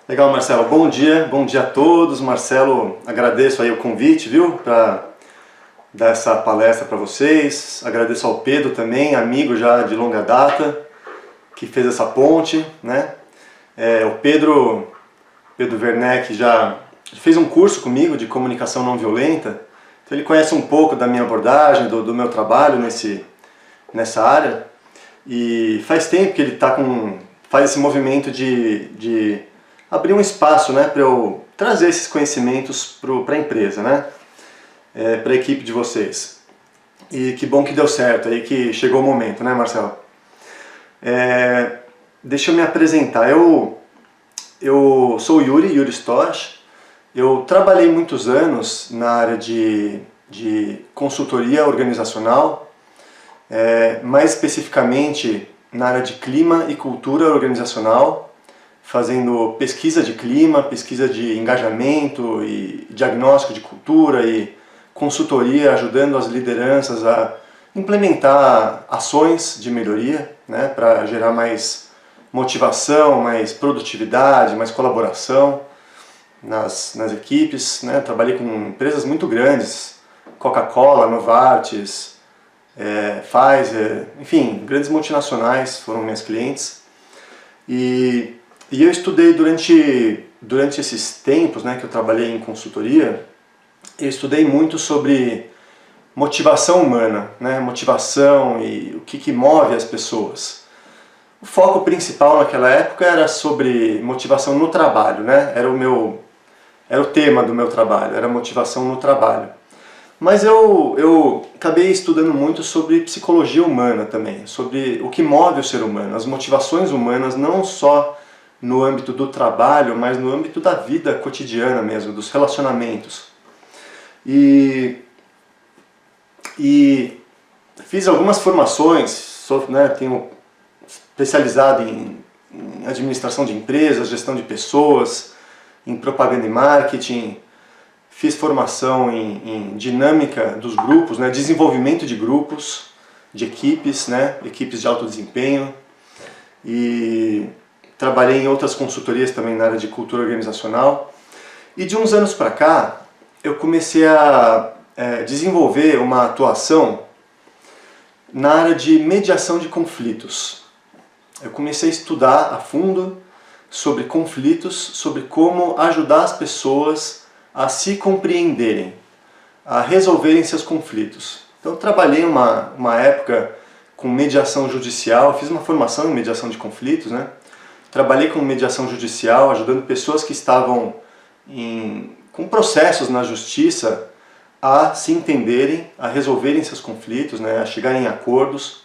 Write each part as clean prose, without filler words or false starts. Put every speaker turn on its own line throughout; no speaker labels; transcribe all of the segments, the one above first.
Legal, Marcelo. Bom dia a todos. Marcelo, agradeço aí o convite, viu, para dar essa palestra para vocês. Agradeço ao Pedro também, amigo já de longa data, que fez essa ponte, né? O Pedro Werneck já fez um curso comigo de comunicação não violenta, então ele conhece um pouco da minha abordagem, do meu trabalho nessa área, e faz tempo que ele faz esse movimento de abrir um espaço, né, para eu trazer esses conhecimentos para a empresa, né, para a equipe de vocês. E que bom que deu certo, aí que chegou o momento, né, Marcelo? Deixa eu me apresentar. Eu sou o Yuri Storch. Eu trabalhei muitos anos na área de consultoria organizacional, mais especificamente na área de clima e cultura organizacional, fazendo pesquisa de clima, pesquisa de engajamento e diagnóstico de cultura e consultoria, ajudando as lideranças a implementar ações de melhoria, né, para gerar mais motivação, mais produtividade, mais colaboração nas equipes, né? Trabalhei com empresas muito grandes, Coca-Cola, Novartis, Pfizer, enfim, grandes multinacionais foram minhas clientes. E eu estudei durante esses tempos, né, que eu trabalhei em consultoria, eu estudei muito sobre motivação humana, né, motivação e o que move as pessoas. O foco principal naquela época era sobre motivação no trabalho, né, era o tema do meu trabalho, era motivação no trabalho. Mas eu acabei estudando muito sobre psicologia humana também, sobre o que move o ser humano, as motivações humanas, não só no âmbito do trabalho, mas no âmbito da vida cotidiana mesmo, dos relacionamentos. E fiz algumas formações, tenho especializado em administração de empresas, gestão de pessoas, em propaganda e marketing. Fiz formação em dinâmica dos grupos, né, desenvolvimento de grupos, de equipes, né, equipes de alto desempenho. E trabalhei em outras consultorias também na área de cultura organizacional. E de uns anos para cá, eu comecei a desenvolver uma atuação na área de mediação de conflitos. Eu comecei a estudar a fundo sobre conflitos, sobre como ajudar as pessoas a se compreenderem, a resolverem seus conflitos. Então eu trabalhei uma época com mediação judicial, fiz uma formação em mediação de conflitos, né? Trabalhei com mediação judicial, ajudando pessoas que estavam com processos na justiça a se entenderem, a resolverem seus conflitos, né? A chegarem em acordos.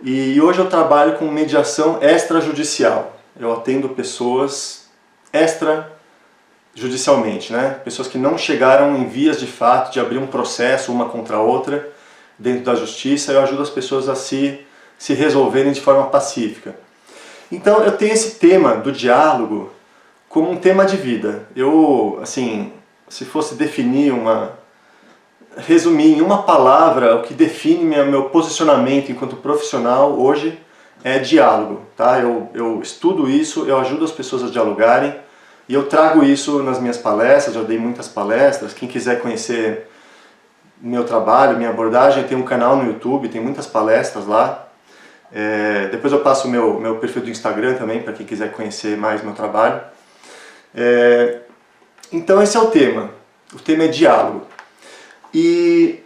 E hoje eu trabalho com mediação extrajudicial. Eu atendo pessoas extrajudicialmente, né? Pessoas que não chegaram em vias de fato de abrir um processo uma contra a outra dentro da justiça. Eu ajudo as pessoas a se resolverem de forma pacífica. Então eu tenho esse tema do diálogo como um tema de vida. Eu, assim, se fosse resumir em uma palavra, o que define meu posicionamento enquanto profissional hoje é diálogo, tá? Eu estudo isso, eu ajudo as pessoas a dialogarem e eu trago isso nas minhas palestras, já dei muitas palestras. Quem quiser conhecer meu trabalho, minha abordagem, tem um canal no YouTube, tem muitas palestras lá. Depois eu passo o meu perfil do Instagram também, para quem quiser conhecer mais meu trabalho. Então esse é o tema é diálogo. E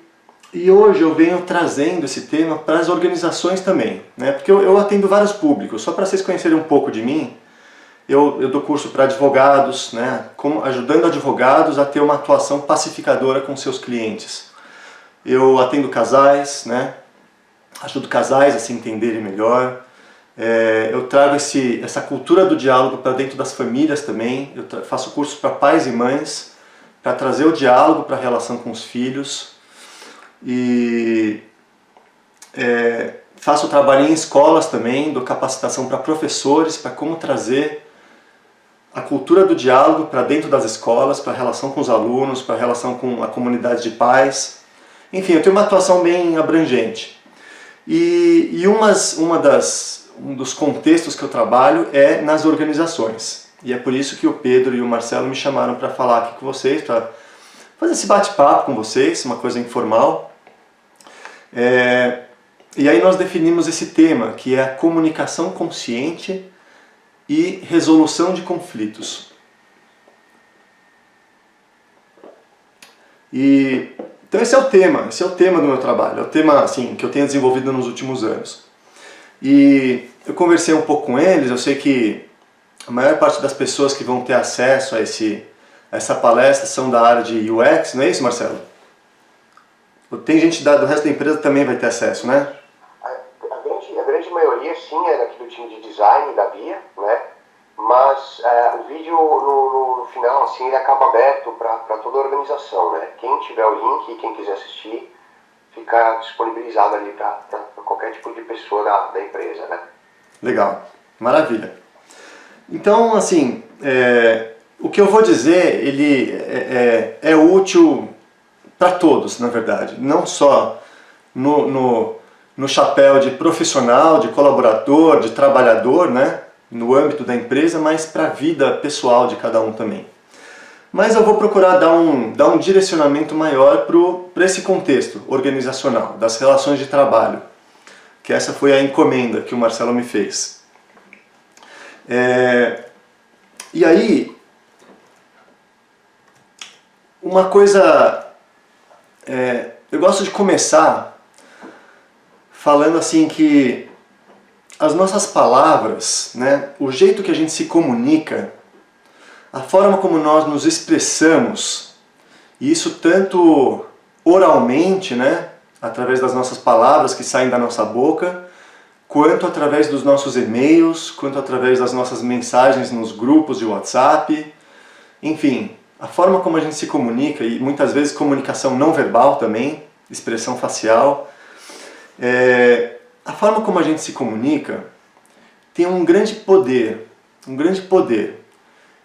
hoje eu venho trazendo esse tema para as organizações também, né? Porque eu atendo vários públicos. Só para vocês conhecerem um pouco de mim, eu dou curso para advogados, né? Ajudando advogados a ter uma atuação pacificadora com seus clientes. Eu atendo casais, né? Ajudo casais a se entenderem melhor. Eu trago essa cultura do diálogo para dentro das famílias também. Eu faço cursos para pais e mães, para trazer o diálogo para a relação com os filhos. E faço trabalho em escolas também, dou capacitação para professores, para como trazer a cultura do diálogo para dentro das escolas, para a relação com os alunos, para a relação com a comunidade de pais. Enfim, eu tenho uma atuação bem abrangente. E um dos contextos que eu trabalho é nas organizações. E é por isso que o Pedro e o Marcelo me chamaram para falar aqui com vocês, para fazer esse bate-papo com vocês, uma coisa informal. E aí nós definimos esse tema, que é a comunicação consciente e resolução de conflitos. Então esse é o tema do meu trabalho, é o tema assim, que eu tenho desenvolvido nos últimos anos. E eu conversei um pouco com eles, eu sei que a maior parte das pessoas que vão ter acesso a essa palestra são da área de UX, não é isso, Marcelo? Tem gente do resto da empresa que também vai ter acesso, né?
A grande maioria, sim, é daqui do time de design da Bia, né? Mas o vídeo no final, assim, ele acaba aberto para toda a organização, né? Quem tiver o link e quem quiser assistir, fica disponibilizado ali para qualquer tipo de pessoa da empresa, né?
Legal, maravilha. Então, assim, o que eu vou dizer, ele é útil para todos, na verdade. Não só no chapéu de profissional, de colaborador, de trabalhador, né? No âmbito da empresa, mas para a vida pessoal de cada um também. Mas eu vou procurar dar um direcionamento maior para esse contexto organizacional, das relações de trabalho, que essa foi a encomenda que o Marcelo me fez. E aí, uma coisa, eu gosto de começar falando assim que as nossas palavras, né, o jeito que a gente se comunica, a forma como nós nos expressamos, e isso tanto oralmente, né, através das nossas palavras que saem da nossa boca, quanto através dos nossos e-mails, quanto através das nossas mensagens nos grupos de WhatsApp, enfim, a forma como a gente se comunica, e muitas vezes comunicação não verbal também, expressão facial, a forma como a gente se comunica tem um grande poder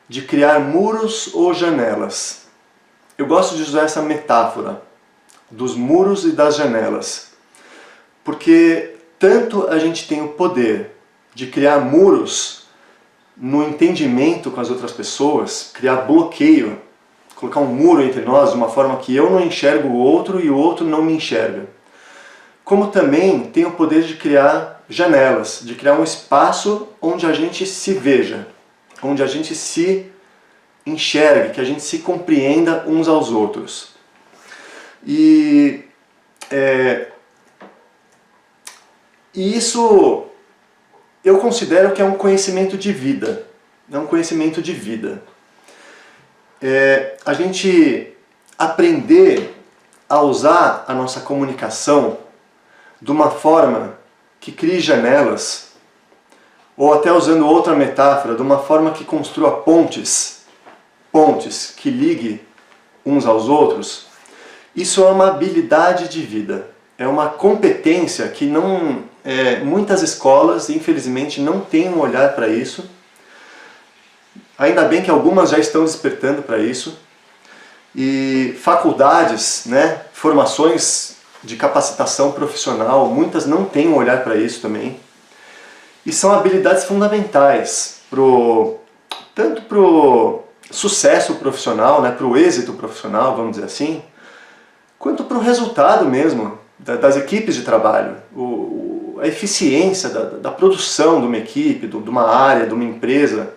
de criar muros ou janelas. Eu gosto de usar essa metáfora dos muros e das janelas, porque tanto a gente tem o poder de criar muros no entendimento com as outras pessoas, criar bloqueio, colocar um muro entre nós de uma forma que eu não enxergo o outro e o outro não me enxerga. Como também tem o poder de criar janelas, de criar um espaço onde a gente se veja, onde a gente se enxergue, que a gente se compreenda uns aos outros. E isso eu considero que é um conhecimento de vida. É um conhecimento de vida. A gente aprender a usar a nossa comunicação de uma forma que crie janelas, ou até usando outra metáfora, de uma forma que construa pontes que ligue uns aos outros, isso é uma habilidade de vida, é uma competência que muitas escolas, infelizmente, não têm um olhar para isso. Ainda bem que algumas já estão despertando para isso, e faculdades, né, formações de capacitação profissional, muitas não têm um olhar para isso também. E são habilidades fundamentais tanto para o sucesso profissional, né, para o êxito profissional, vamos dizer assim, quanto para o resultado mesmo das equipes de trabalho, a eficiência da produção de uma equipe, de uma área, de uma empresa.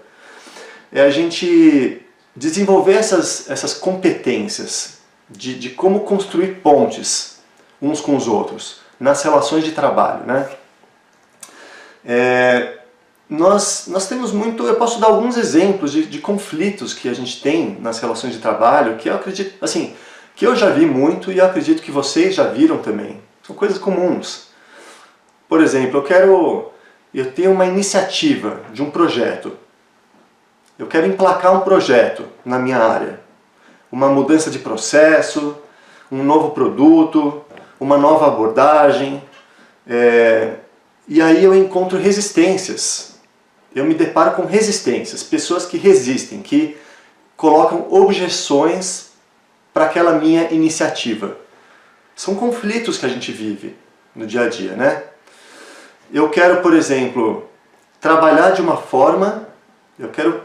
É a gente desenvolver essas competências de como construir pontes uns com os outros, nas relações de trabalho, né? Nós temos muito, eu posso dar alguns exemplos de conflitos que a gente tem nas relações de trabalho, que eu acredito, assim, que eu já vi muito e eu acredito que vocês já viram também. São coisas comuns. Por exemplo, eu tenho uma iniciativa de um projeto. Eu quero emplacar um projeto na minha área. Uma mudança de processo, um novo produto, uma nova abordagem, e aí eu encontro resistências. Eu me deparo com resistências, pessoas que resistem, que colocam objeções para aquela minha iniciativa. São conflitos que a gente vive no dia a dia, né? Eu quero, por exemplo, trabalhar de uma forma, eu quero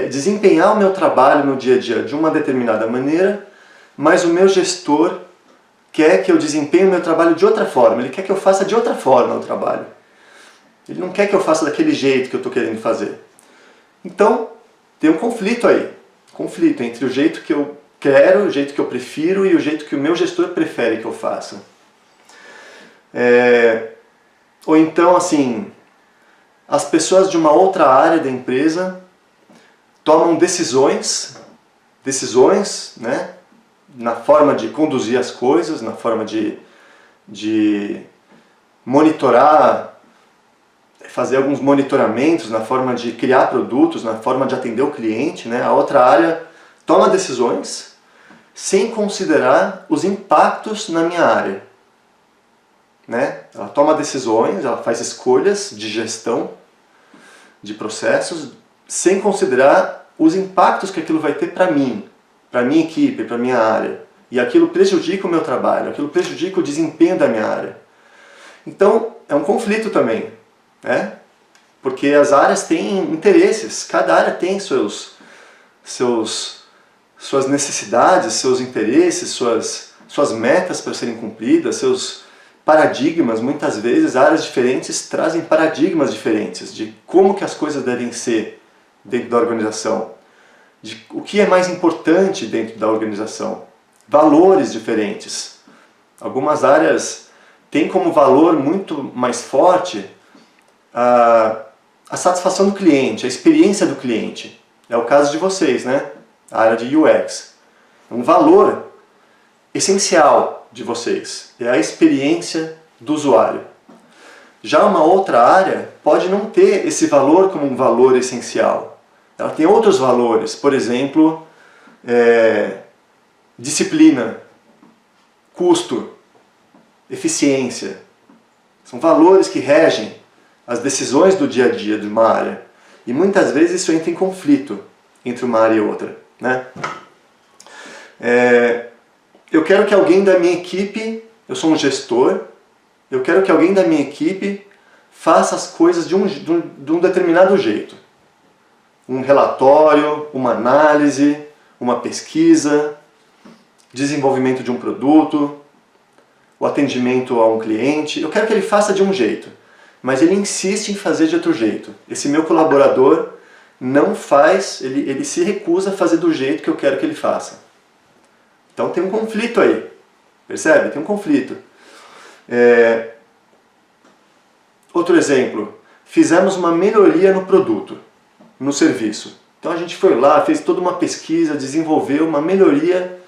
desempenhar o meu trabalho no dia a dia de uma determinada maneira, mas o meu gestor quer que eu desempenhe o meu trabalho de outra forma, ele quer que eu faça de outra forma o trabalho. Ele não quer que eu faça daquele jeito que eu estou querendo fazer. Então, tem um conflito aí. Conflito entre o jeito que eu quero, o jeito que eu prefiro e o jeito que o meu gestor prefere que eu faça. Ou então, assim, as pessoas de uma outra área da empresa tomam decisões, né, na forma de conduzir as coisas, na forma de monitorar, fazer alguns monitoramentos, na forma de criar produtos, na forma de atender o cliente, né? A outra área toma decisões sem considerar os impactos na minha área, né? Ela toma decisões, ela faz escolhas de gestão de processos sem considerar os impactos que aquilo vai ter para mim, para a minha equipe, para a minha área. E aquilo prejudica o meu trabalho, aquilo prejudica o desempenho da minha área. Então, é um conflito também, né? Porque as áreas têm interesses, cada área tem suas necessidades, seus interesses, suas metas para serem cumpridas, seus paradigmas. Muitas vezes áreas diferentes trazem paradigmas diferentes de como que as coisas devem ser dentro da organização, de o que é mais importante dentro da organização, valores diferentes. Algumas áreas têm como valor muito mais forte a satisfação do cliente, a experiência do cliente. É o caso de vocês, né? A área de UX. Um valor essencial de vocês é a experiência do usuário. Já uma outra área pode não ter esse valor como um valor essencial. Ela tem outros valores, por exemplo, disciplina, custo, eficiência. São valores que regem as decisões do dia a dia de uma área. E muitas vezes isso entra em conflito entre uma área e outra, né? Eu quero que alguém da minha equipe, eu sou um gestor, eu quero que alguém da minha equipe faça as coisas de um determinado jeito. Um relatório, uma análise, uma pesquisa, desenvolvimento de um produto, o atendimento a um cliente. Eu quero que ele faça de um jeito, mas ele insiste em fazer de outro jeito. Esse meu colaborador não faz, ele se recusa a fazer do jeito que eu quero que ele faça. Então tem um conflito aí, percebe? Tem um conflito. Outro exemplo, fizemos uma melhoria no produto, no serviço. Então a gente foi lá, fez toda uma pesquisa, desenvolveu uma melhoria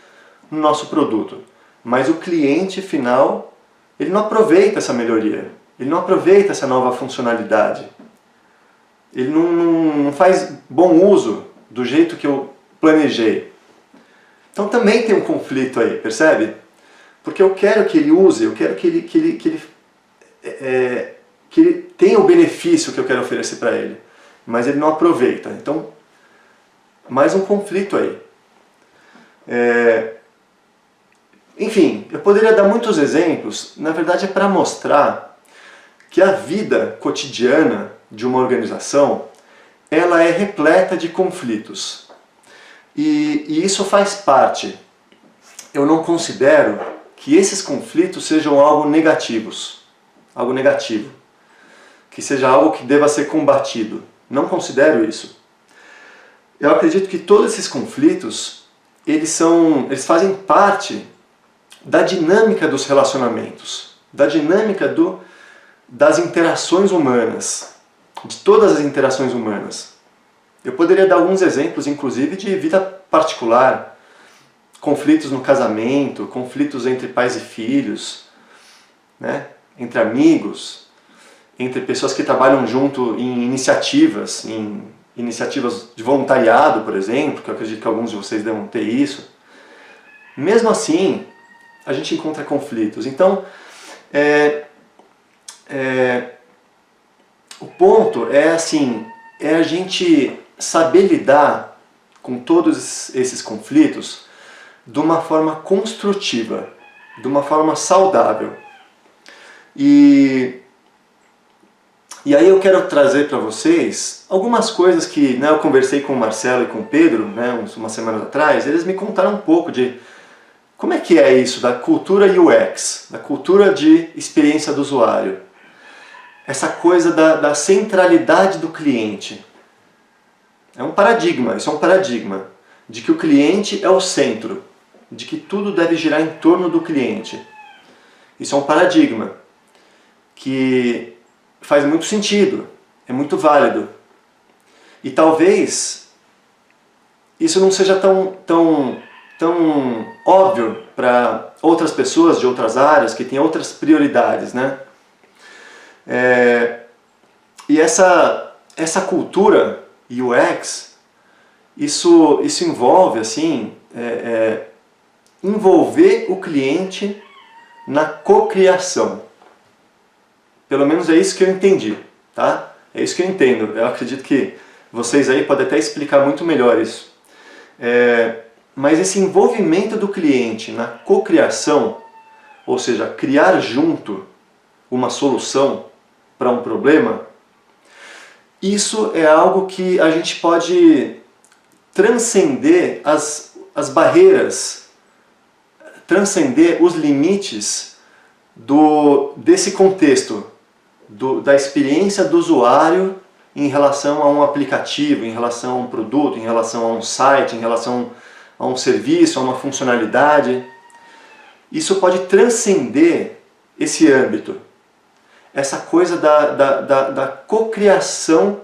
no nosso produto. Mas o cliente final, ele não aproveita essa melhoria, ele não aproveita essa nova funcionalidade. Ele não faz bom uso do jeito que eu planejei. Então também tem um conflito aí, percebe? Porque eu quero que ele use, eu quero que ele tenha o benefício que eu quero oferecer para ele, mas ele não aproveita. Então, mais um conflito aí. Enfim, eu poderia dar muitos exemplos, na verdade é para mostrar que a vida cotidiana de uma organização, ela é repleta de conflitos. E isso faz parte. Eu não considero que esses conflitos sejam algo negativos, algo negativo, que seja algo que deva ser combatido. Não considero isso. Eu acredito que todos esses conflitos, eles fazem parte da dinâmica dos relacionamentos, da dinâmica das interações humanas, de todas as interações humanas. Eu poderia dar alguns exemplos, inclusive, de vida particular, conflitos no casamento, conflitos entre pais e filhos, né? Entre amigos, entre pessoas que trabalham junto em iniciativas de voluntariado, por exemplo, que eu acredito que alguns de vocês devem ter isso. Mesmo assim, a gente encontra conflitos. Então, o ponto é a gente saber lidar com todos esses conflitos de uma forma construtiva, de uma forma saudável. E E aí eu quero trazer para vocês algumas coisas que, né, eu conversei com o Marcelo e com o Pedro, né, umas semanas atrás, eles me contaram um pouco de como é que é isso da cultura UX, da cultura de experiência do usuário. Essa coisa da centralidade do cliente. É um paradigma, isso é um paradigma, de que o cliente é o centro, de que tudo deve girar em torno do cliente. Isso é um paradigma que faz muito sentido, é muito válido. E talvez isso não seja tão óbvio para outras pessoas de outras áreas que têm outras prioridades, né? E essa cultura UX, isso envolve assim, envolver o cliente na cocriação. Pelo menos é isso que eu entendi, tá? É isso que eu entendo. Eu acredito que vocês aí podem até explicar muito melhor isso. Mas esse envolvimento do cliente na cocriação, ou seja, criar junto uma solução para um problema, isso é algo que a gente pode transcender as barreiras, transcender os limites desse contexto, da experiência do usuário em relação a um aplicativo, em relação a um produto, em relação a um site, em relação a um serviço, a uma funcionalidade. Isso pode transcender esse âmbito, essa coisa da cocriação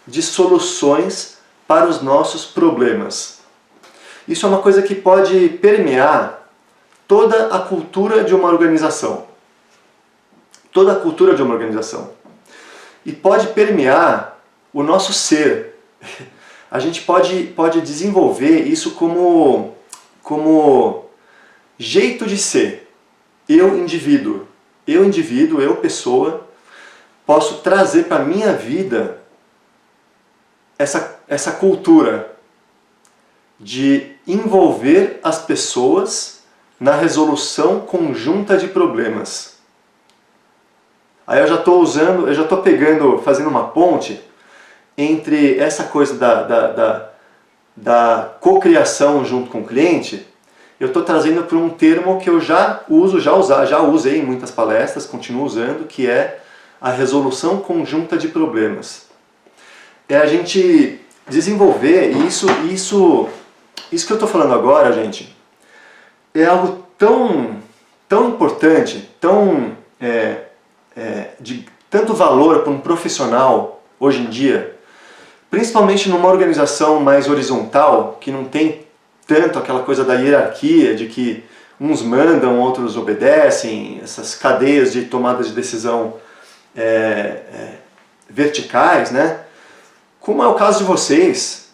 de soluções para os nossos problemas. Isso é uma coisa que pode permear toda a cultura de uma organização. Toda a cultura de uma organização. E pode permear o nosso ser. A gente pode desenvolver isso como jeito de ser. Eu, indivíduo, eu, pessoa, posso trazer para a minha vida essa cultura de envolver as pessoas na resolução conjunta de problemas. Aí eu já estou pegando, fazendo uma ponte entre essa coisa da cocriação junto com o cliente. Eu estou trazendo para um termo que eu já usei em muitas palestras, continuo usando, que é a resolução conjunta de problemas. É a gente desenvolver isso que eu estou falando agora, gente, é algo tão importante, de tanto valor para um profissional hoje em dia, principalmente numa organização mais horizontal, que não tem tanto aquela coisa da hierarquia, de que uns mandam, outros obedecem, essas cadeias de tomada de decisão verticais, né? Como é o caso de vocês,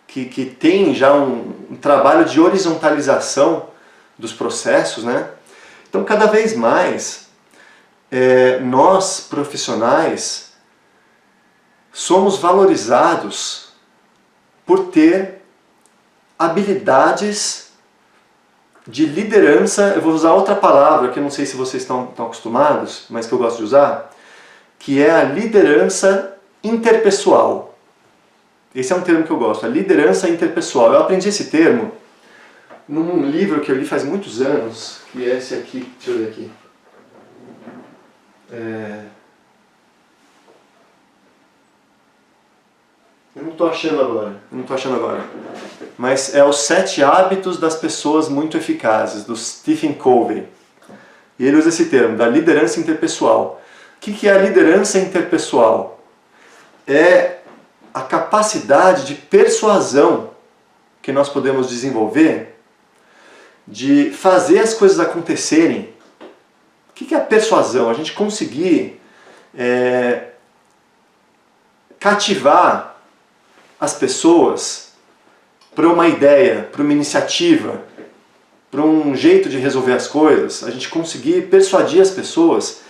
que tem já um trabalho de horizontalização dos processos, né? Então, cada vez mais, nós, profissionais, somos valorizados por ter habilidades de liderança. Eu vou usar outra palavra que eu não sei se vocês estão acostumados, mas que eu gosto de usar, que é a liderança interpessoal. Esse é um termo que eu gosto, a liderança interpessoal. Eu aprendi esse termo num livro que eu li faz muitos anos, que é esse aqui, deixa eu ver aqui. Eu não estou achando agora. Mas é Os 7 Hábitos das Pessoas Muito Eficazes, do Stephen Covey. E ele usa esse termo, da liderança interpessoal. O que é a liderança interpessoal? É a capacidade de persuasão que nós podemos desenvolver de fazer as coisas acontecerem. O que é a persuasão? A gente conseguir cativar as pessoas para uma ideia, para uma iniciativa, para um jeito de resolver as coisas, a gente conseguir persuadir as pessoas.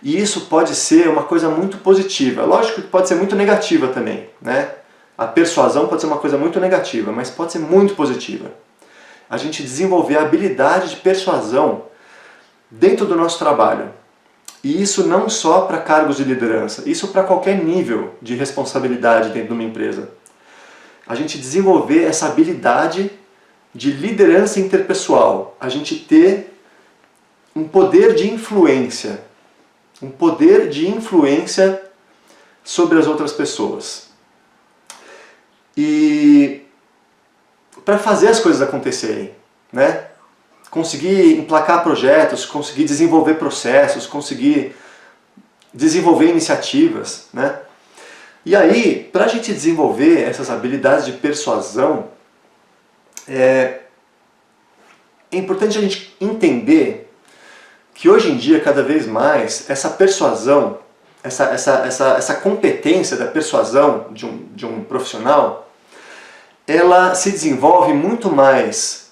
E isso pode ser uma coisa muito positiva. Lógico que pode ser muito negativa também, né? A persuasão pode ser uma coisa muito negativa, mas pode ser muito positiva. A gente desenvolver a habilidade de persuasão dentro do nosso trabalho. E isso não só para cargos de liderança, isso para qualquer nível de responsabilidade dentro de uma empresa. A gente desenvolver essa habilidade de liderança interpessoal, a gente ter um poder de influência, sobre as outras pessoas. E para fazer as coisas acontecerem, né? Conseguir emplacar projetos, conseguir desenvolver processos, conseguir desenvolver iniciativas, né? E aí, para a gente desenvolver essas habilidades de persuasão, é importante a gente entender que hoje em dia, cada vez mais, essa persuasão, essa competência da persuasão de um profissional, ela se desenvolve muito mais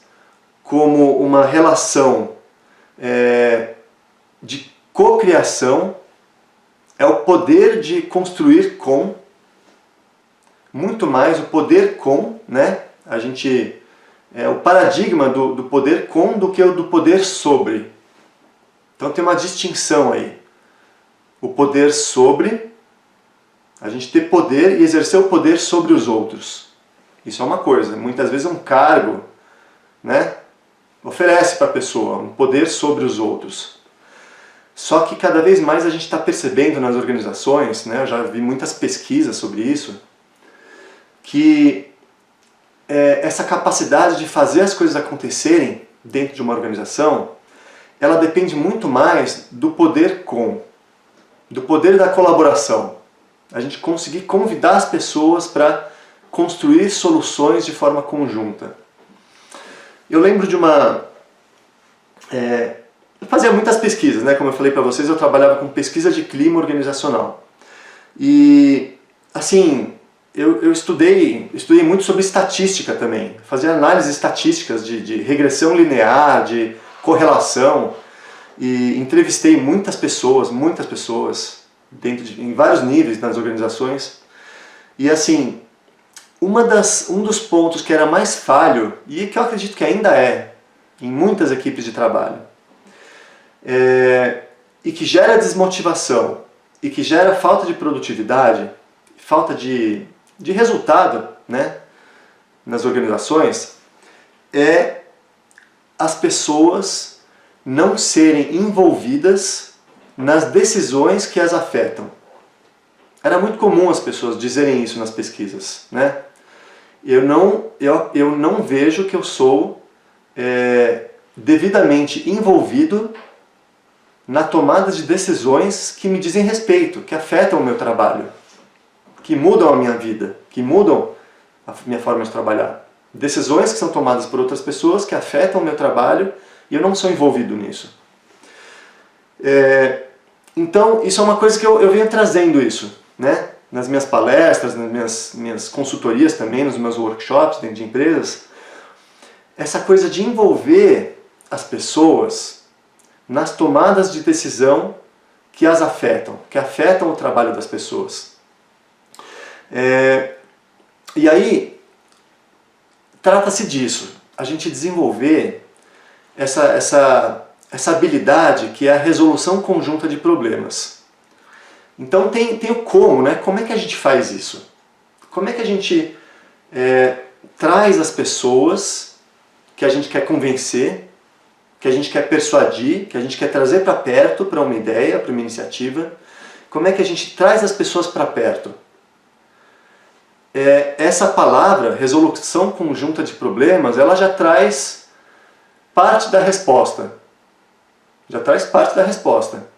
como uma relação de cocriação, é o poder de construir com, muito mais o poder com, né? O paradigma do poder com do que o do poder sobre. Então tem uma distinção aí. O poder sobre, a gente ter poder e exercer o poder sobre os outros. Isso é uma coisa. Muitas vezes um cargo, né, oferece para a pessoa um poder sobre os outros. Só que cada vez mais a gente está percebendo nas organizações, né, eu já vi muitas pesquisas sobre isso, que essa capacidade de fazer as coisas acontecerem dentro de uma organização, ela depende muito mais do poder do poder da colaboração. A gente conseguir convidar as pessoas para construir soluções de forma conjunta. Eu lembro de eu fazia muitas pesquisas, né? Como eu falei para vocês, eu trabalhava com pesquisa de clima organizacional. E, assim, eu estudei muito sobre estatística também. Fazia análises estatísticas de regressão linear, de correlação. E entrevistei muitas pessoas, em vários níveis nas organizações. E, assim, um dos pontos que era mais falho, e que eu acredito que ainda em muitas equipes de trabalho, e que gera desmotivação, e que gera falta de produtividade, falta de resultado, né, nas organizações, é as pessoas não serem envolvidas nas decisões que as afetam. Era muito comum as pessoas dizerem isso nas pesquisas, né? Eu não vejo que eu sou devidamente envolvido na tomada de decisões que me dizem respeito, que afetam o meu trabalho, que mudam a minha vida, que mudam a minha forma de trabalhar. Decisões que são tomadas por outras pessoas que afetam o meu trabalho e eu não sou envolvido nisso. Então, isso é uma coisa que eu venho trazendo isso, né? Nas minhas palestras, nas minhas consultorias também, nos meus workshops dentro de empresas. Essa coisa de envolver as pessoas nas tomadas de decisão que as afetam, que afetam o trabalho das pessoas. E aí, trata-se disso, a gente desenvolver essa habilidade que é a resolução conjunta de problemas. Então tem o como, né? Como é que a gente faz isso? Como é que a gente traz as pessoas que a gente quer convencer, que a gente quer persuadir, que a gente quer trazer para perto para uma ideia, para uma iniciativa? Como é que a gente traz as pessoas para perto? Essa palavra, resolução conjunta de problemas, ela já traz parte da resposta. Já traz parte da resposta.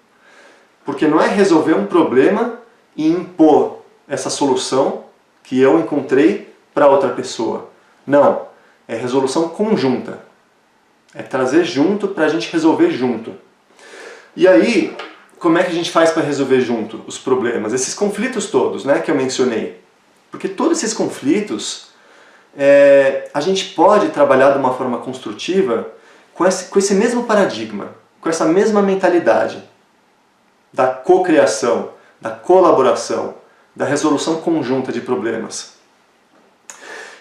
Porque não é resolver um problema e impor essa solução que eu encontrei para outra pessoa. Não, é resolução conjunta. É trazer junto para a gente resolver junto. E aí, como é que a gente faz para resolver junto os problemas? Esses conflitos todos, né, que eu mencionei. Porque todos esses conflitos, a gente pode trabalhar de uma forma construtiva com esse mesmo paradigma, com essa mesma mentalidade da cocriação, da colaboração, da resolução conjunta de problemas.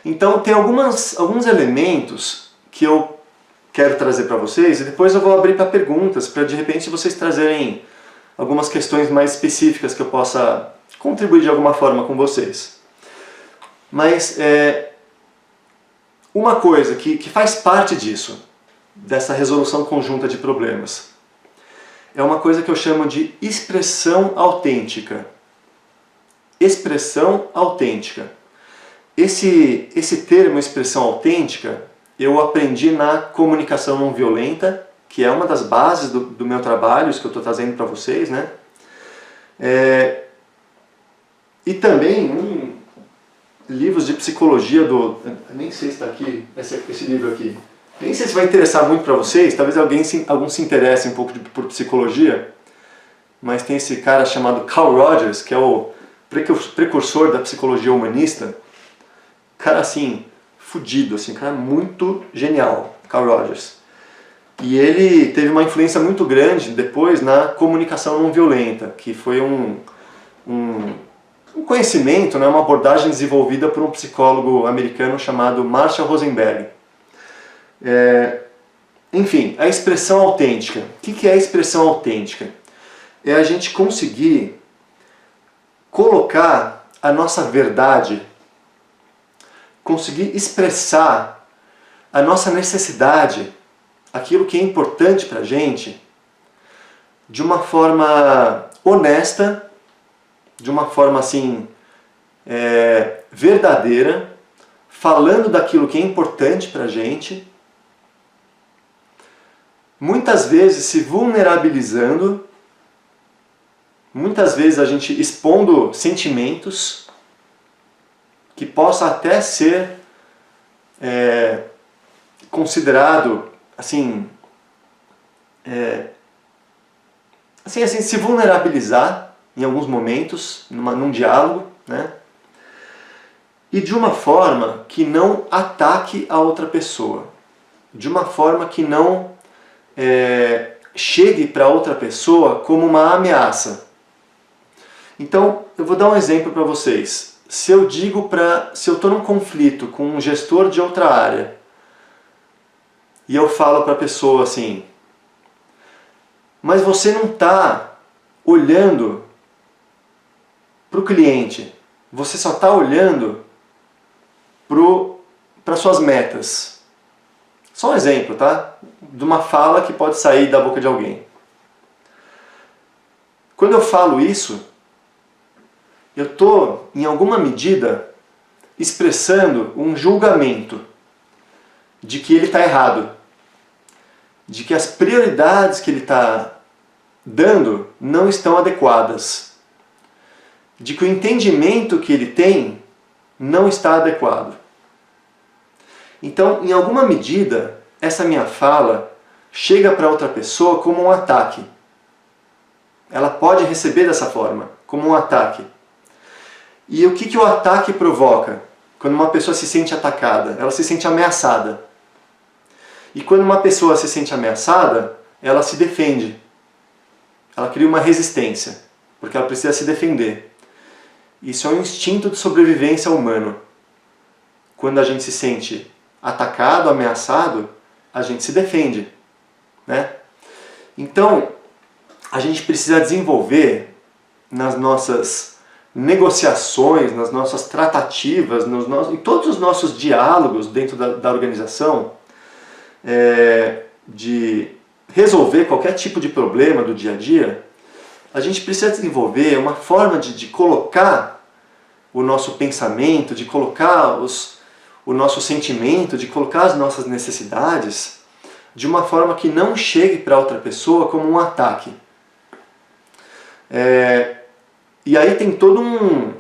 Então tem alguns elementos que eu quero trazer para vocês e depois eu vou abrir para perguntas, para de repente vocês trazerem algumas questões mais específicas que eu possa contribuir de alguma forma com vocês. Mas uma coisa que faz parte disso, dessa resolução conjunta de problemas, é uma coisa que eu chamo de expressão autêntica. Expressão autêntica. Esse termo, expressão autêntica, eu aprendi na comunicação não violenta, que é uma das bases do meu trabalho, isso que eu estou trazendo para vocês, né? E também livros de psicologia eu nem sei se está aqui, esse livro aqui. Nem sei se vai interessar muito para vocês, talvez algum se interesse um pouco por psicologia, mas tem esse cara chamado Carl Rogers, que é o precursor da psicologia humanista. Cara assim, fudido, assim, cara muito genial, Carl Rogers. E ele teve uma influência muito grande depois na comunicação não violenta, que foi um conhecimento, né, uma abordagem desenvolvida por um psicólogo americano chamado Marshall Rosenberg. Enfim, a expressão autêntica. O que é a expressão autêntica? É a gente conseguir colocar a nossa verdade, conseguir expressar a nossa necessidade, aquilo que é importante para a gente, de uma forma honesta, de uma forma assim, verdadeira, falando daquilo que é importante para a gente, muitas vezes se vulnerabilizando, muitas vezes a gente expondo sentimentos que possa até ser considerado assim, se vulnerabilizar em alguns momentos, num diálogo, né? E de uma forma que não ataque a outra pessoa, de uma forma que não chegue para outra pessoa como uma ameaça. Então, eu vou dar um exemplo para vocês. Se eu estou num conflito com um gestor de outra área, e eu falo para a pessoa assim, mas você não está olhando para o cliente, você só está olhando para suas metas. Só um exemplo, tá? De uma fala que pode sair da boca de alguém. Quando eu falo isso, eu estou, em alguma medida, expressando um julgamento de que ele está errado, de que as prioridades que ele está dando não estão adequadas, de que o entendimento que ele tem não está adequado. Então, em alguma medida, essa minha fala chega para outra pessoa como um ataque. Ela pode receber dessa forma, como um ataque. E o que o ataque provoca? Quando uma pessoa se sente atacada, ela se sente ameaçada. E quando uma pessoa se sente ameaçada, ela se defende. Ela cria uma resistência, porque ela precisa se defender. Isso é um instinto de sobrevivência humano. Quando a gente se sente atacado, ameaçado, a gente se defende, né? Então, a gente precisa desenvolver nas nossas negociações, nas nossas tratativas, em todos os nossos diálogos dentro da organização, de resolver qualquer tipo de problema do dia a dia, a gente precisa desenvolver uma forma de colocar o nosso pensamento, de colocar o nosso sentimento, de colocar as nossas necessidades de uma forma que não chegue para outra pessoa como um ataque. E aí tem todo um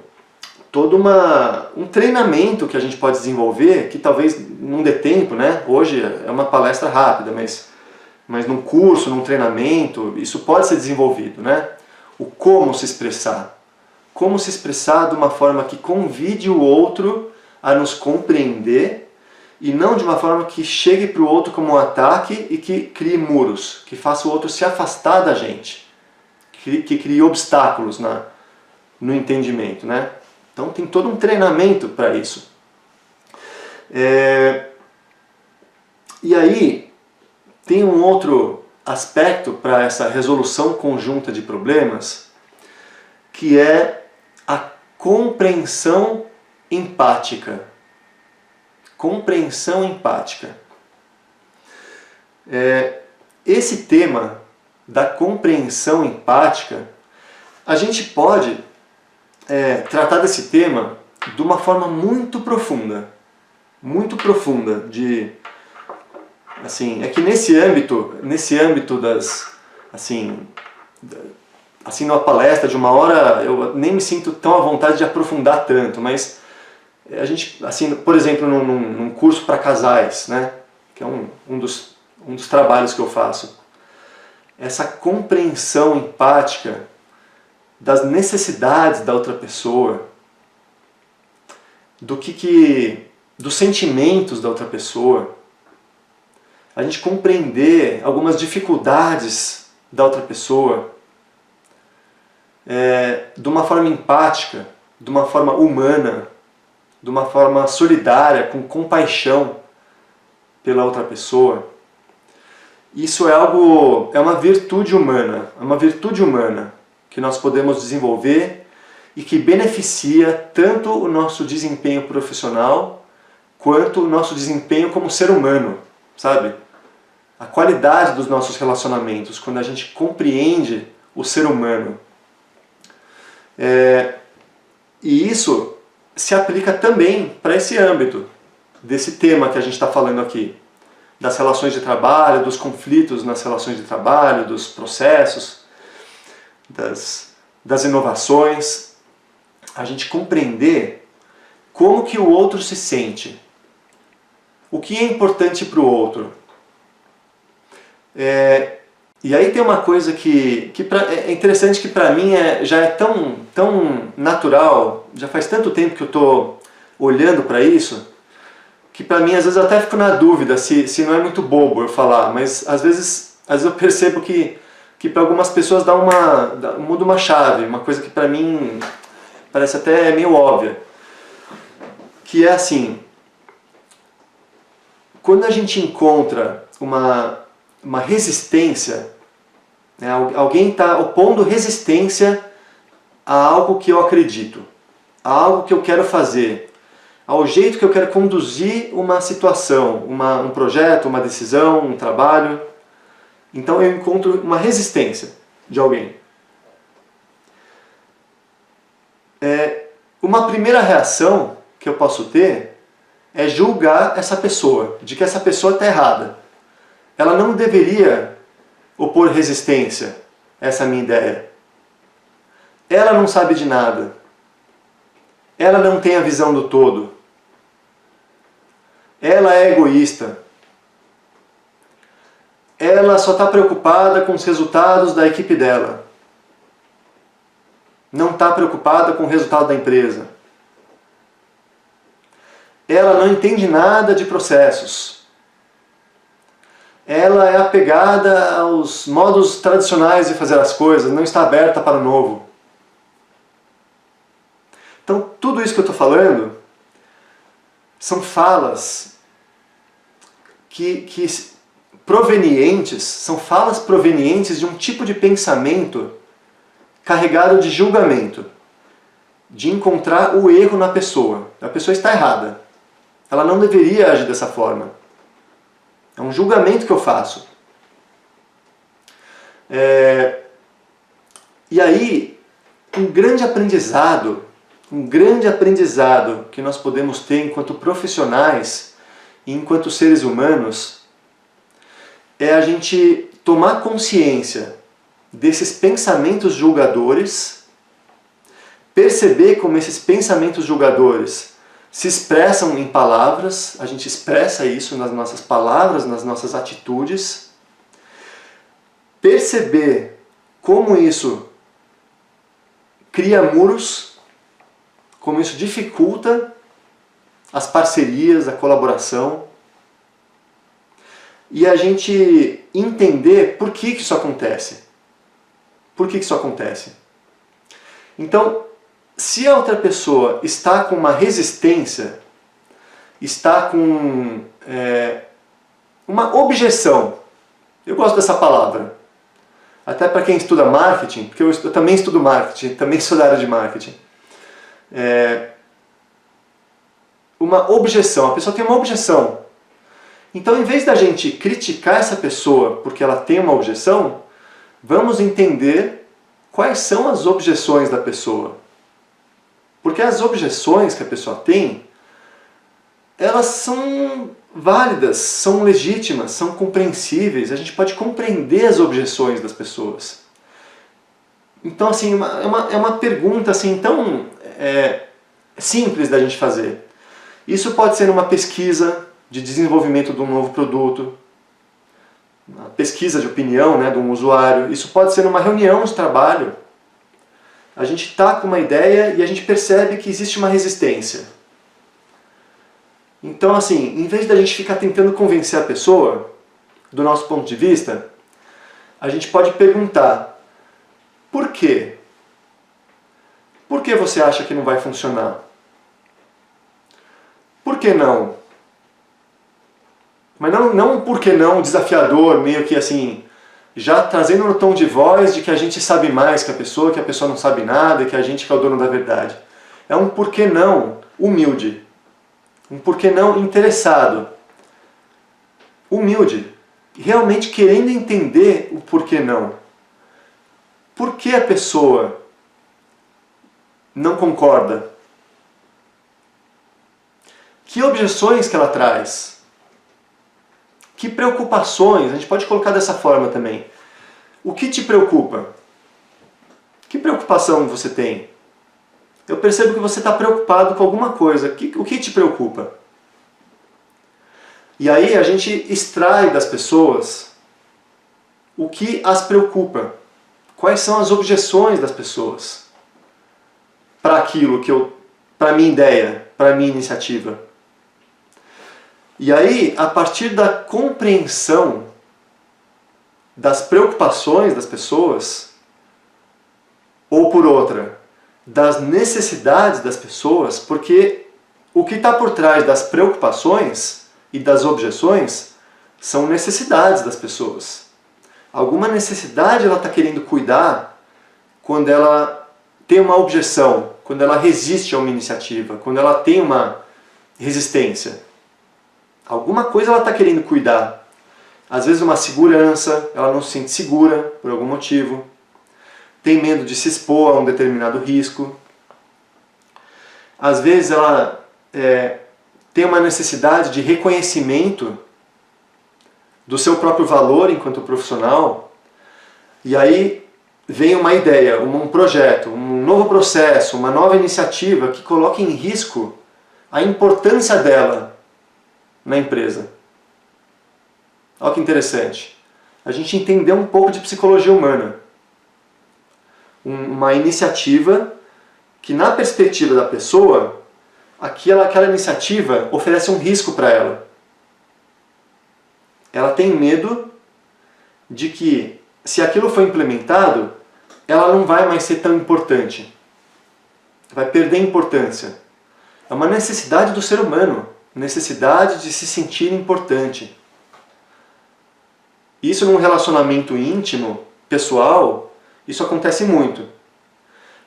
treinamento que a gente pode desenvolver, que talvez não dê tempo, né? Hoje é uma palestra rápida, mas num curso, num treinamento, isso pode ser desenvolvido, né? O como se expressar. Como se expressar de uma forma que convide o outro a nos compreender e não de uma forma que chegue para o outro como um ataque e que crie muros, que faça o outro se afastar da gente, que crie obstáculos no entendimento, né? Então tem todo um treinamento para isso. E aí tem um outro aspecto para essa resolução conjunta de problemas, que é a compreensão empática. Compreensão empática. Esse tema da compreensão empática, a gente pode tratar desse tema de uma forma muito profunda, assim, é que nesse âmbito das, assim numa palestra de uma hora, eu nem me sinto tão à vontade de aprofundar tanto, mas a gente, assim, por exemplo, num curso para casais, né, que é um dos trabalhos que eu faço, essa compreensão empática das necessidades da outra pessoa, dos sentimentos da outra pessoa, a gente compreender algumas dificuldades da outra pessoa de uma forma empática, de uma forma humana, de uma forma solidária, com compaixão pela outra pessoa. Isso é uma virtude humana que nós podemos desenvolver e que beneficia tanto o nosso desempenho profissional quanto o nosso desempenho como ser humano, sabe? A qualidade dos nossos relacionamentos, quando a gente compreende o ser humano. E isso se aplica também para esse âmbito, desse tema que a gente está falando aqui, das relações de trabalho, dos conflitos nas relações de trabalho, dos processos, das inovações. A gente compreender como que o outro se sente, o que é importante para o outro. E aí tem uma coisa que é interessante, que para mim já é tão natural, já faz tanto tempo que eu estou olhando para isso, que para mim às vezes eu até fico na dúvida se não é muito bobo eu falar, mas às vezes eu percebo que para algumas pessoas muda uma chave, uma coisa que para mim parece até meio óbvia, que é assim: quando a gente encontra uma resistência, né, alguém está opondo resistência a algo que eu acredito, a algo que eu quero fazer, ao jeito que eu quero conduzir uma situação, um projeto, uma decisão, um trabalho. Então eu encontro uma resistência de alguém. Uma primeira reação que eu posso ter é julgar essa pessoa, de que essa pessoa está errada. Ela não deveria opor resistência a essa minha ideia. Ela não sabe de nada. Ela não tem a visão do todo. Ela é egoísta. Ela só está preocupada com os resultados da equipe dela. Não está preocupada com o resultado da empresa. Ela não entende nada de processos. Ela é apegada aos modos tradicionais de fazer as coisas, não está aberta para o novo. Então, tudo isso que eu estou falando são falas são falas provenientes de um tipo de pensamento carregado de julgamento, de encontrar o erro na pessoa. A pessoa está errada. Ela não deveria agir dessa forma. É um julgamento que eu faço. E aí, um grande aprendizado que nós podemos ter enquanto profissionais e enquanto seres humanos é a gente tomar consciência desses pensamentos julgadores, perceber como esses pensamentos julgadores se expressam em palavras, a gente expressa isso nas nossas palavras, nas nossas atitudes, perceber como isso cria muros, como isso dificulta as parcerias, a colaboração, e a gente entender por que isso acontece. Por que isso acontece? Então, se a outra pessoa está com uma resistência, está com uma objeção Eu gosto dessa palavra. Até para quem estuda marketing, porque eu também estudo marketing, também sou da área de marketing. Uma objeção, a pessoa tem uma objeção. Então, em vez da gente criticar essa pessoa porque ela tem uma objeção, vamos entender quais são as objeções da pessoa. Porque as objeções que a pessoa tem, elas são válidas, são legítimas, são compreensíveis. A gente pode compreender as objeções das pessoas. Então, assim, é uma pergunta assim, tão simples da gente fazer. Isso pode ser uma pesquisa de desenvolvimento de um novo produto, uma pesquisa de opinião, né, de um usuário. Isso pode ser numa reunião de trabalho. A gente está com uma ideia e a gente percebe que existe uma resistência. Então, assim, em vez da gente ficar tentando convencer a pessoa, do nosso ponto de vista, a gente pode perguntar: por quê? Por que você acha que não vai funcionar? Por que não? Mas não um por que não desafiador, meio que assim, já trazendo no tom de voz de que a gente sabe mais que a pessoa não sabe nada, que a gente que é o dono da verdade. É um por que não humilde. Um por que não interessado. Humilde. Realmente querendo entender o porquê não. Por que a pessoa não concorda? Que objeções que ela traz? Que preocupações? A gente pode colocar dessa forma também. O que te preocupa? Que preocupação você tem? Eu percebo que você está preocupado com alguma coisa. O que te preocupa? E aí a gente extrai das pessoas o que as preocupa. Quais são as objeções das pessoas para aquilo para a minha ideia, para a minha iniciativa. E aí, a partir da compreensão das preocupações das pessoas, ou por outra, das necessidades das pessoas, porque o que está por trás das preocupações e das objeções são necessidades das pessoas. Alguma necessidade ela está querendo cuidar quando ela tem uma objeção, quando ela resiste a uma iniciativa, quando ela tem uma resistência. Alguma coisa ela está querendo cuidar. Às vezes uma segurança, ela não se sente segura por algum motivo. Tem medo de se expor a um determinado risco. Às vezes ela tem uma necessidade de reconhecimento do seu próprio valor enquanto profissional. E aí vem uma ideia, um projeto, um novo processo, uma nova iniciativa que coloca em risco a importância dela na empresa. Olha que interessante. A gente entender um pouco de psicologia humana. Uma iniciativa que, na perspectiva da pessoa, aquela iniciativa oferece um risco para ela. Ela tem medo de que, se aquilo for implementado, ela não vai mais ser tão importante. Vai perder importância. É uma necessidade do ser humano. Necessidade de se sentir importante. Isso num relacionamento íntimo, pessoal, isso acontece muito.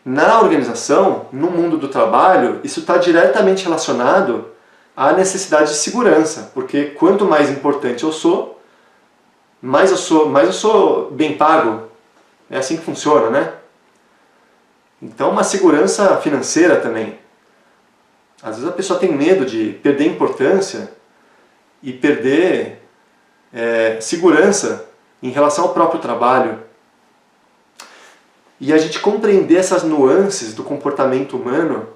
Na organização, no mundo do trabalho, isso está diretamente relacionado à necessidade de segurança, porque quanto mais importante eu sou, mais eu sou bem pago. É assim que funciona, né? Então, uma segurança financeira também. Às vezes a pessoa tem medo de perder importância e perder segurança em relação ao próprio trabalho. E a gente compreender essas nuances do comportamento humano,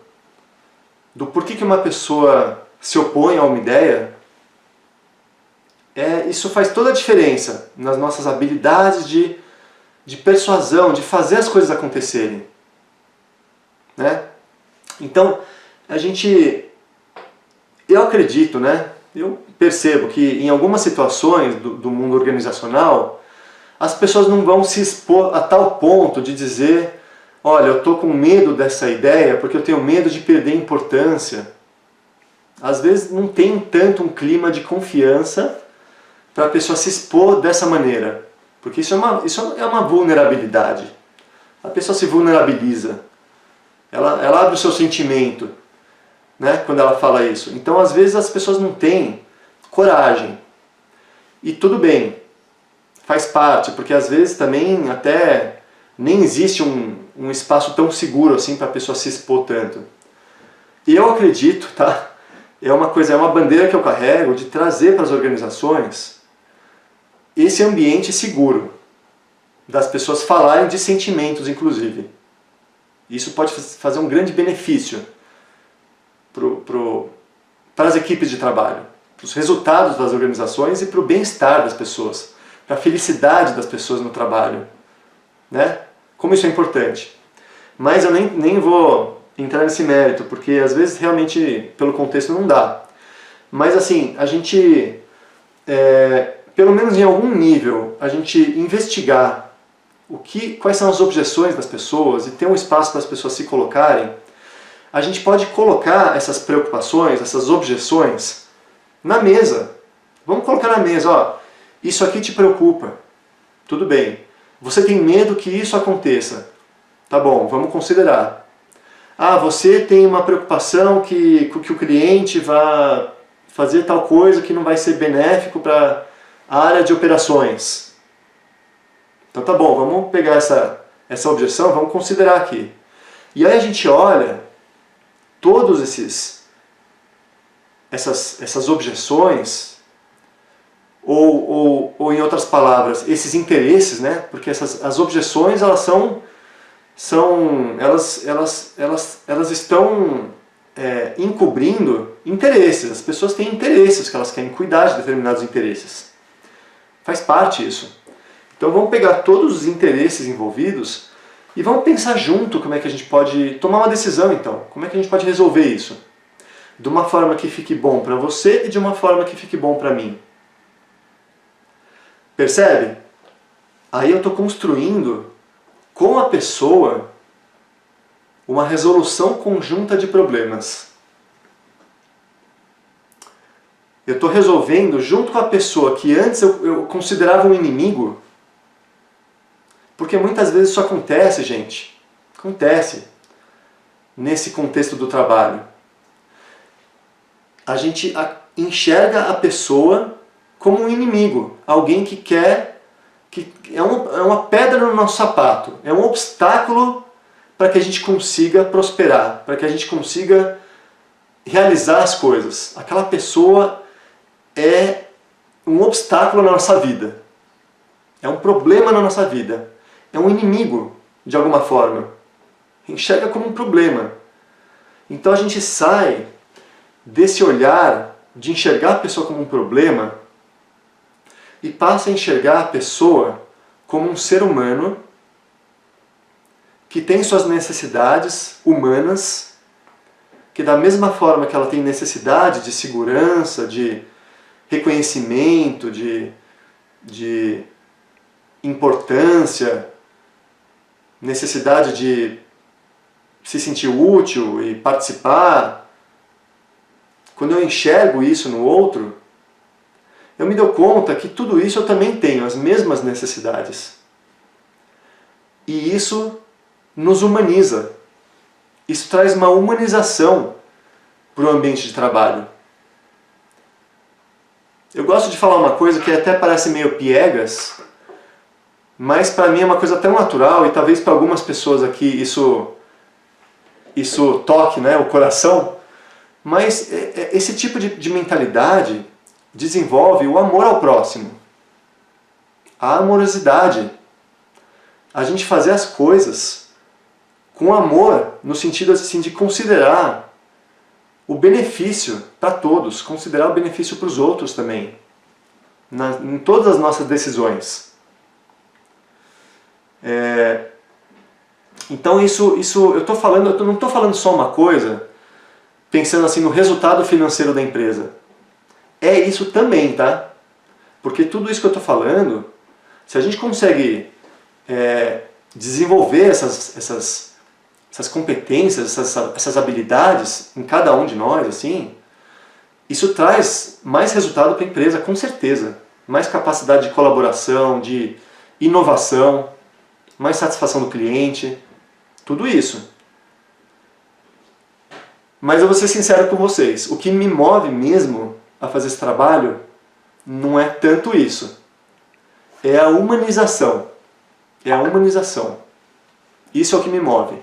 do porquê que uma pessoa se opõe a uma ideia, isso faz toda a diferença nas nossas habilidades de persuasão, de fazer as coisas acontecerem. Né? Então, eu acredito, né? Eu percebo que em algumas situações do mundo organizacional, as pessoas não vão se expor a tal ponto de dizer: olha, eu estou com medo dessa ideia porque eu tenho medo de perder importância. Às vezes não tem tanto um clima de confiança para a pessoa se expor dessa maneira? Porque isso é uma vulnerabilidade. A pessoa se vulnerabiliza. Ela abre o seu sentimento, né, quando ela fala isso. Então, às vezes, as pessoas não têm coragem. E tudo bem, faz parte, porque às vezes também até nem existe um espaço tão seguro assim para a pessoa se expor tanto. E eu acredito, tá? É uma bandeira que eu carrego de trazer para as organizações esse ambiente seguro, das pessoas falarem de sentimentos, inclusive. Isso pode fazer um grande benefício para as equipes de trabalho, para os resultados das organizações e para o bem-estar das pessoas, para a felicidade das pessoas no trabalho, né? Como isso é importante. Mas eu nem vou entrar nesse mérito, porque às vezes realmente pelo contexto não dá. Mas assim, a gente, pelo menos em algum nível, a gente investigar quais são as objeções das pessoas e ter um espaço para as pessoas se colocarem, a gente pode colocar essas preocupações, essas objeções na mesa. Vamos colocar na mesa, ó, isso aqui te preocupa, tudo bem. Você tem medo que isso aconteça, tá bom, vamos considerar. Ah, você tem uma preocupação que o cliente vá fazer tal coisa que não vai ser benéfico para a área de operações. Então tá bom, vamos pegar essa objeção, vamos considerar aqui. E aí a gente olha todos essas objeções, ou em outras palavras, esses interesses, né? Porque as objeções, elas estão encobrindo interesses. As pessoas têm interesses que elas querem cuidar de determinados interesses. Faz parte isso. Então vamos pegar todos os interesses envolvidos e vamos pensar junto como é que a gente pode tomar uma decisão, então. Como é que a gente pode resolver isso? De uma forma que fique bom para você e de uma forma que fique bom para mim. Percebe? Aí eu estou construindo com a pessoa uma resolução conjunta de problemas. Eu estou resolvendo junto com a pessoa que antes eu considerava um inimigo, porque muitas vezes isso acontece, gente. Acontece nesse contexto do trabalho. A gente enxerga a pessoa como um inimigo, alguém que é uma pedra no nosso sapato, é um obstáculo para que a gente consiga prosperar, para que a gente consiga realizar as coisas. Aquela pessoa é um obstáculo na nossa vida, é um problema na nossa vida, é um inimigo de alguma forma. Enxerga como um problema. Então a gente sai desse olhar de enxergar a pessoa como um problema e passa a enxergar a pessoa como um ser humano que tem suas necessidades humanas, que da mesma forma que ela tem necessidade de segurança, de reconhecimento, de importância, necessidade de se sentir útil e participar, quando eu enxergo isso no outro, eu me dou conta que tudo isso eu também tenho, as mesmas necessidades. E isso nos humaniza. Isso traz uma humanização para o ambiente de trabalho. Eu gosto de falar uma coisa que até parece meio piegas, mas para mim é uma coisa tão natural e talvez para algumas pessoas aqui isso toque, né, o coração. Mas esse tipo de mentalidade desenvolve o amor ao próximo, a amorosidade, a gente fazer as coisas com amor, no sentido assim de considerar o benefício para todos, considerar o benefício para os outros também, em todas as nossas decisões. Então isso eu não estou falando só uma coisa pensando assim no resultado financeiro da empresa. É isso também, tá? Porque tudo isso que eu estou falando, se a gente consegue desenvolver essas competências, essas habilidades em cada um de nós, assim, isso traz mais resultado para a empresa, com certeza. mais capacidade de colaboração, de inovação, mais satisfação do cliente, tudo isso. Mas eu vou ser sincero com vocês, o que me move mesmo a fazer esse trabalho não é tanto isso. É a humanização. É a humanização. Isso é o que me move.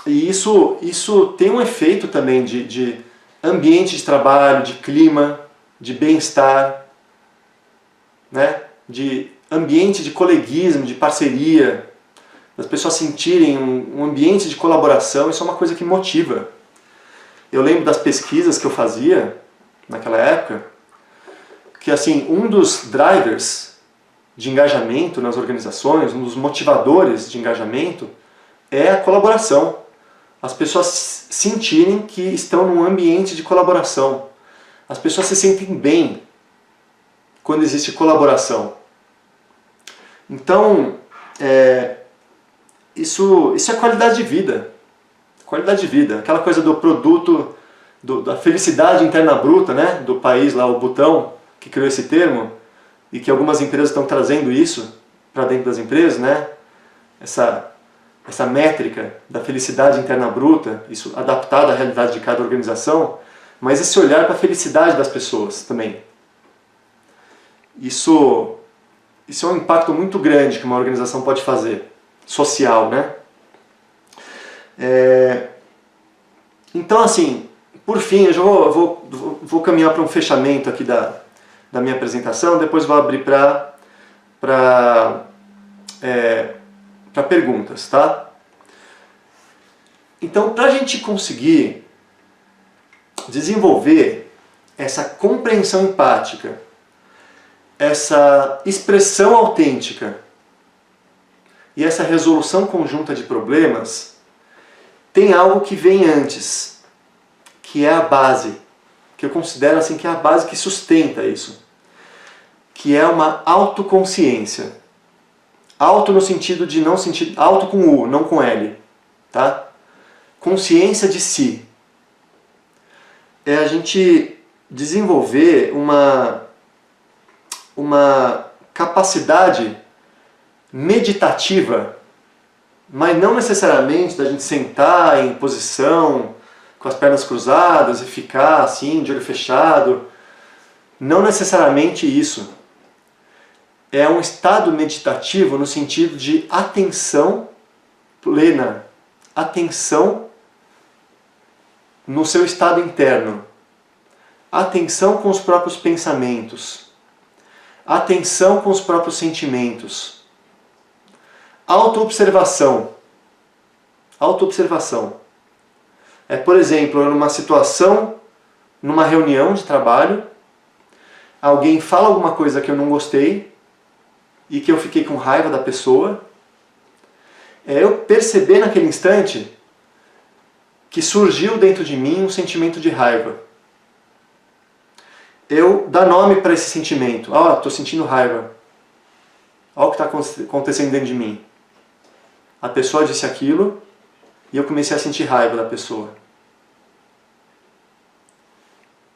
E isso tem um efeito também de ambiente de trabalho, de clima, de bem-estar, né? De ambiente de coleguismo, de parceria, das pessoas sentirem um ambiente de colaboração. Isso é uma coisa que motiva. Eu lembro das pesquisas que eu fazia naquela época, que assim, um dos drivers de engajamento nas organizações, um dos motivadores de engajamento é a colaboração. As pessoas sentirem que estão num ambiente de colaboração. As pessoas se sentem bem quando existe colaboração. Então, isso é qualidade de vida. Qualidade de vida. Aquela coisa do produto, da felicidade interna bruta, né? Do país lá, o Butão, que criou esse termo, e que algumas empresas estão trazendo isso para dentro das empresas, né? Essa métrica da felicidade interna bruta, isso adaptado à realidade de cada organização, mas esse olhar para a felicidade das pessoas também. Isso é um impacto muito grande que uma organização pode fazer, social, né? Então, assim, por fim, eu já vou caminhar para um fechamento aqui da minha apresentação, depois vou abrir para perguntas, tá? Então, para a gente conseguir desenvolver essa compreensão empática, essa expressão autêntica e essa resolução conjunta de problemas, tem algo que vem antes, que é a base, que eu considero assim que é a base que sustenta isso, que é uma autoconsciência. Auto no sentido de não sentir, auto com U, não com L, tá? Consciência de si. É a gente desenvolver uma capacidade meditativa, mas não necessariamente da gente sentar em posição, com as pernas cruzadas e ficar assim, de olho fechado. Não necessariamente isso. É um estado meditativo no sentido de atenção plena, atenção no seu estado interno, atenção com os próprios pensamentos, atenção com os próprios sentimentos, autoobservação. Autoobservação. Por exemplo, numa situação, numa reunião de trabalho, alguém fala alguma coisa que eu não gostei e que eu fiquei com raiva da pessoa, eu perceber naquele instante que surgiu dentro de mim um sentimento de raiva. Eu dar nome para esse sentimento. Estou sentindo raiva. Olha o que está acontecendo dentro de mim. A pessoa disse aquilo e eu comecei a sentir raiva da pessoa.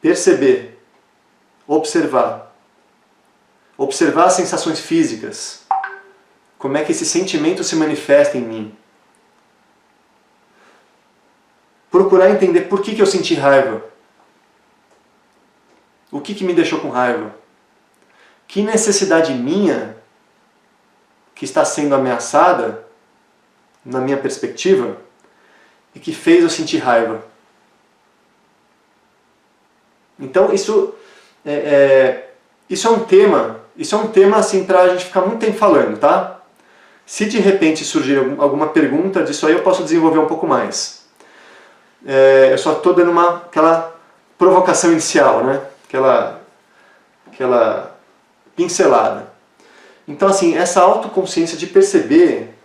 Perceber. Observar. Observar as sensações físicas. Como é que esse sentimento se manifesta em mim. Procurar entender por que eu senti raiva. O que me deixou com raiva. Que necessidade minha que está sendo ameaçada, na minha perspectiva, e que fez eu sentir raiva. Então isso é um tema assim para a gente ficar muito tempo falando, tá? Se de repente surgir alguma pergunta disso aí, eu posso desenvolver um pouco mais. Eu só estou dando aquela provocação inicial, né? Aquela pincelada. Então assim, essa autoconsciência de perceber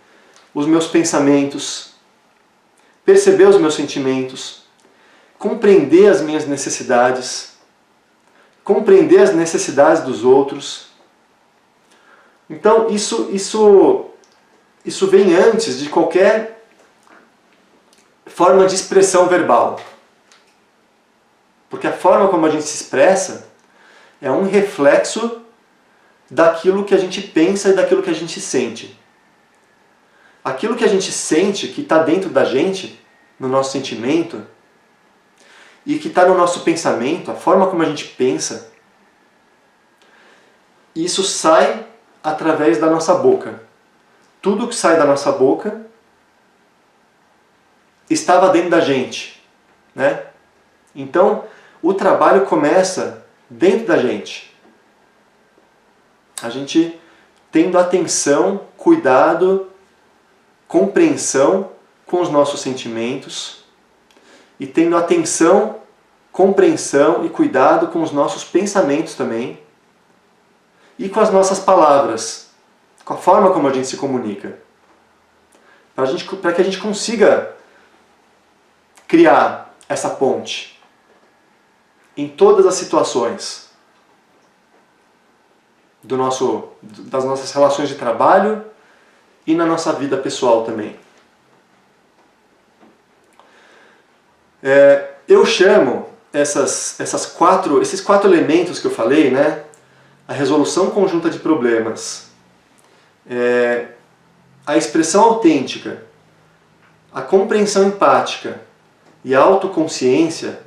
os meus pensamentos, perceber os meus sentimentos, compreender as minhas necessidades, compreender as necessidades dos outros. Então isso vem antes de qualquer forma de expressão verbal. Porque a forma como a gente se expressa é um reflexo daquilo que a gente pensa e daquilo que a gente sente. Aquilo que a gente sente, que está dentro da gente, no nosso sentimento, e que está no nosso pensamento, a forma como a gente pensa, isso sai através da nossa boca. Tudo que sai da nossa boca estava dentro da gente, né? Então, o trabalho começa dentro da gente. A gente tendo atenção, cuidado, compreensão com os nossos sentimentos e tendo atenção, compreensão e cuidado com os nossos pensamentos também e com as nossas palavras, com a forma como a gente se comunica. Para que a gente consiga criar essa ponte em todas as situações das nossas relações de trabalho e na nossa vida pessoal também. Eu chamo esses quatro elementos que eu falei, né? A resolução conjunta de problemas, a expressão autêntica, a compreensão empática e a autoconsciência,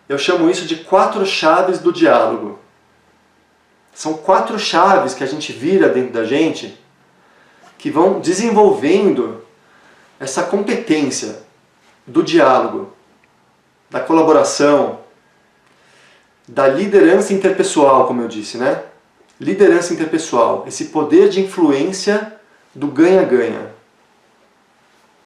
eu chamo isso de 4 chaves do diálogo. São 4 chaves que a gente vira dentro da gente que vão desenvolvendo essa competência do diálogo, da colaboração, da liderança interpessoal, como eu disse, né? Liderança interpessoal, esse poder de influência do ganha-ganha.